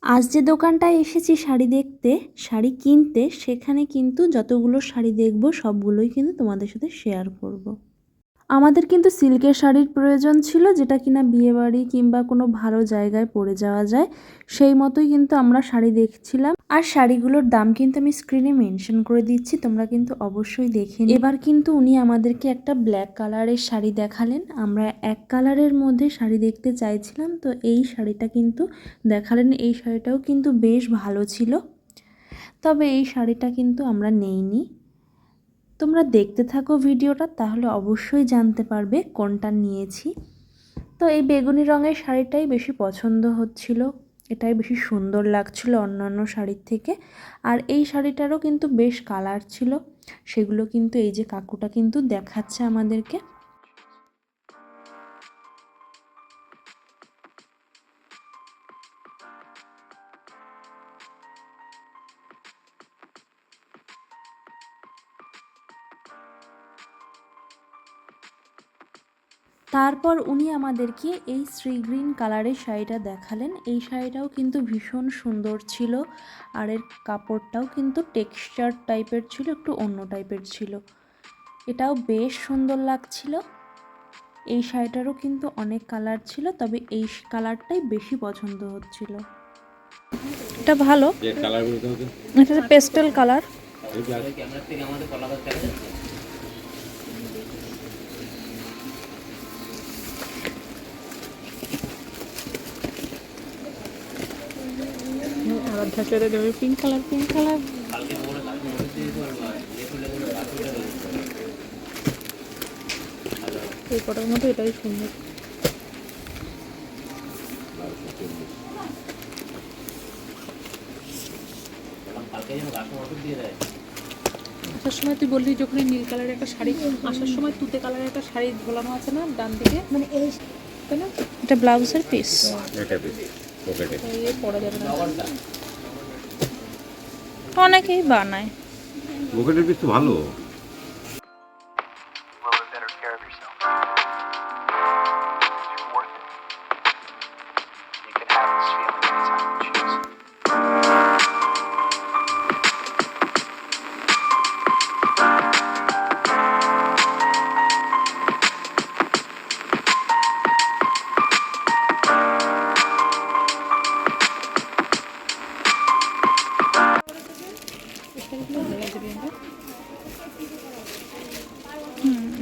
আজ যে দোকানটায় এসেছি শাড়ি দেখতে, শাড়ি কিনতে, সেখানে কিন্তু যতগুলো শাড়ি দেখব সবগুলোই কিন্তু তোমাদের সাথে শেয়ার করব। আমাদের কিন্তু সিল্কের শাড়ির প্রয়োজন ছিল, যেটা কিনা বিয়েবাড়ি কিংবা কোনো ভালো জায়গায় পরে যাওয়া যায়, সেই মতোই কিন্তু আমরা শাড়ি দেখছিলাম। আর শাড়িগুলোর দাম কিন্তু আমি স্ক্রিনে মেনশন করে দিচ্ছি, তোমরা কিন্তু অবশ্যই দেখে নিও। এবার কিন্তু উনি আমাদেরকে একটা ব্ল্যাক কালারের শাড়ি দেখালেন। আমরা এক কালারের মধ্যে শাড়ি দেখতে চাইছিলাম, তো এই শাড়িটা কিন্তু দেখালেন। এই শাড়িটাও কিন্তু বেশ ভালো ছিল, তবে এই শাড়িটা কিন্তু আমরা নেইনি। তোমরা দেখতে থাকো ভিডিওটা, তাহলে অবশ্যই জানতে পারবে কোনটা নিয়েছি। তো এই বেগুনি রঙের শাড়িটাই বেশি পছন্দ হচ্ছিল, এটাই বেশি সুন্দর লাগছিল অন্যান্য শাড়ির থেকে। আর এই শাড়িটারও কিন্তু বেশ কালার ছিল, সেগুলো কিন্তু এই যে কাকুটা কিন্তু দেখাচ্ছে আমাদেরকে। তারপর উনি আমাদেরকে এই শ্রী গ্রিন কালারের শাড়িটা দেখালেন। এই শাড়িটাও কিন্তু ভীষণ সুন্দর ছিল, আর এর কাপড়টাও কিন্তু টেক্সচার টাইপের ছিল, একটু অন্য টাইপের ছিল। এটাও বেশ সুন্দর লাগছিল। এই শাড়িটারও কিন্তু অনেক কালার ছিল, তবে এই কালারটাই বেশি পছন্দ হচ্ছিল। এটা ভালো, এটা pastel colour. Pink colour, pink colour. এই কটার মধ্যে এটাই সুন্দর। আসার সময় তুই বললি যখন নীল কালারের একটা শাড়ি, আসার সময় তুতে কালারের একটা শাড়ি ঝোলানো আছে না ডান দিকে, মানে এই, তাই না? এটা ব্লাউজের পিস, এটা পিস পকেটে পরা যাবে না। অনেকেই বানায় পকেটের পিস তো ভালো।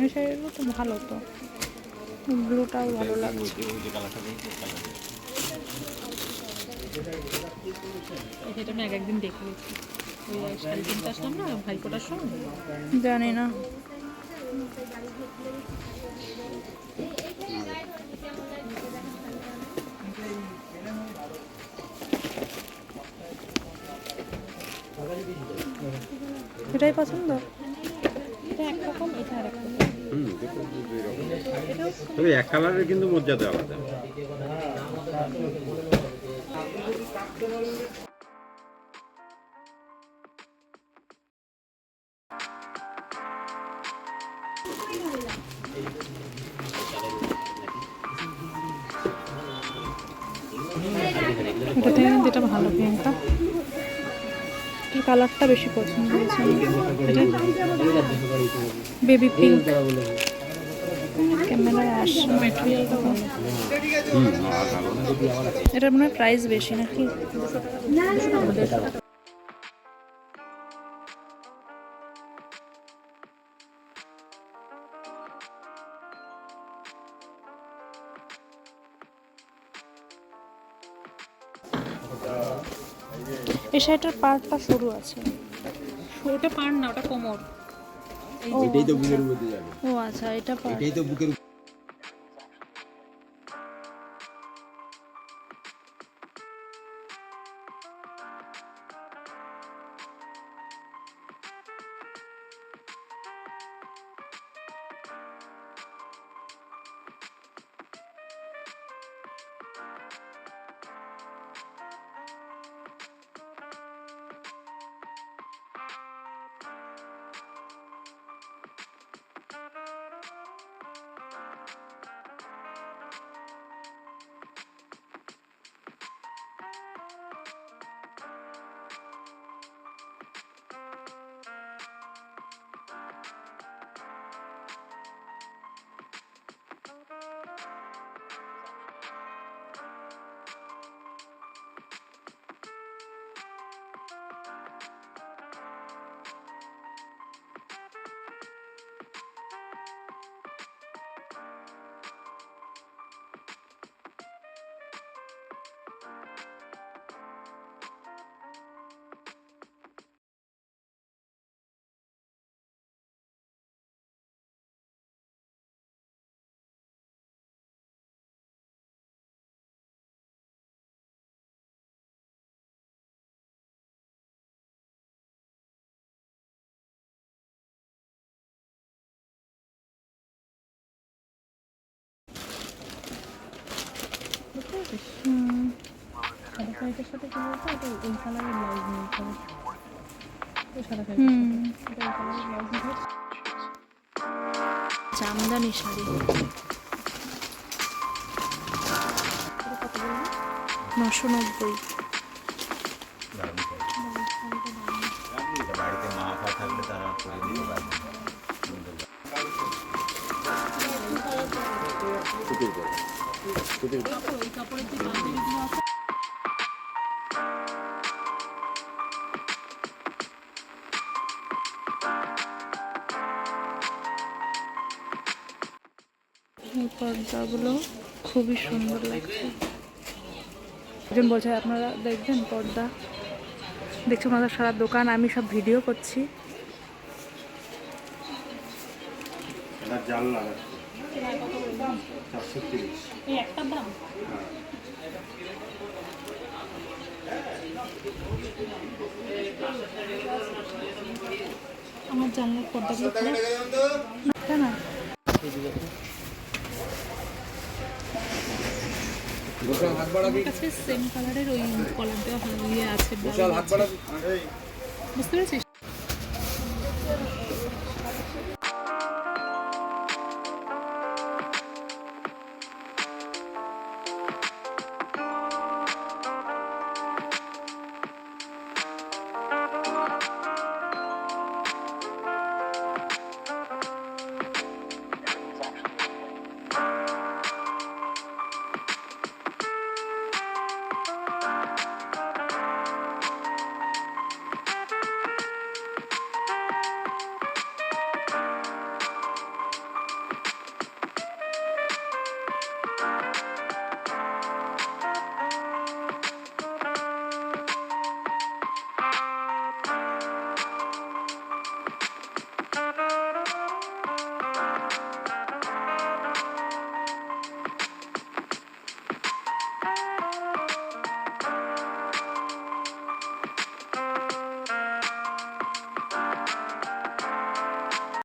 এই শাড়িগুলো তো ভালো, তো ব্লুটাও ভালো লাগছে। এটা আমি একদিন দেখে গেছি, ওই শাড়ি কিনতে আসলাম না ভাইফোঁটার সময়। জানি না, এটাই পছন্দ। এটা একরকম, এটা আর একরকম। তবে এক কালারের কিন্তু মর্যাদা আলাদা। এটা থেকে কিন্তু এটা ভালো, পিঙ্কটা, এই কালারটা বেশি পছন্দ হয়েছে এটা বেবি পিঙ্ক। ক্যামেরায় আসছে, ম্যাটেরিয়ালটা ভালো। এটার মনে হয় প্রাইস বেশি নাকি? এই শাড়িটার পার্টটা সরু আছে। ওটা পার না, ওটা কোমর। এটাই তো বুকের মধ্যে যাবে। ও আচ্ছা, এটা পার্ট। এটাই তো বুকের। শেষ। সাদা শাড়িটার সাথে কি বলতো, এটা এই কালারের ব্লাউজ নিতে হবে। ওই সাদা শাড়িটার সাথে এটা এই কালারের ব্লাউজ নিতে হবে। জামদানি শাড়ি এটা কত বলবো? 990। বাড়িতে মা পা থাকলে তারা করে দিতে পারবে। ওই কাপড়ের যে বাঁধনিগুলো আছে এই পর্দাগুলো খুবই সুন্দর লাগছে। একজন বলছে আপনারা দেখবেন পর্দা, দেখছো আমাদের সারা দোকান, আমি সব ভিডিও করছি। জাল লাগাচ্ছে 430। এই একটার দাম। আমার জানলার পর্দাগুলো খুলে তাই না? আমার কাছে সেম কালারের ওই কলার দেওয়া ইয়ে আছে, ব্লাউজ আছে। বুঝতে পেরেছিস?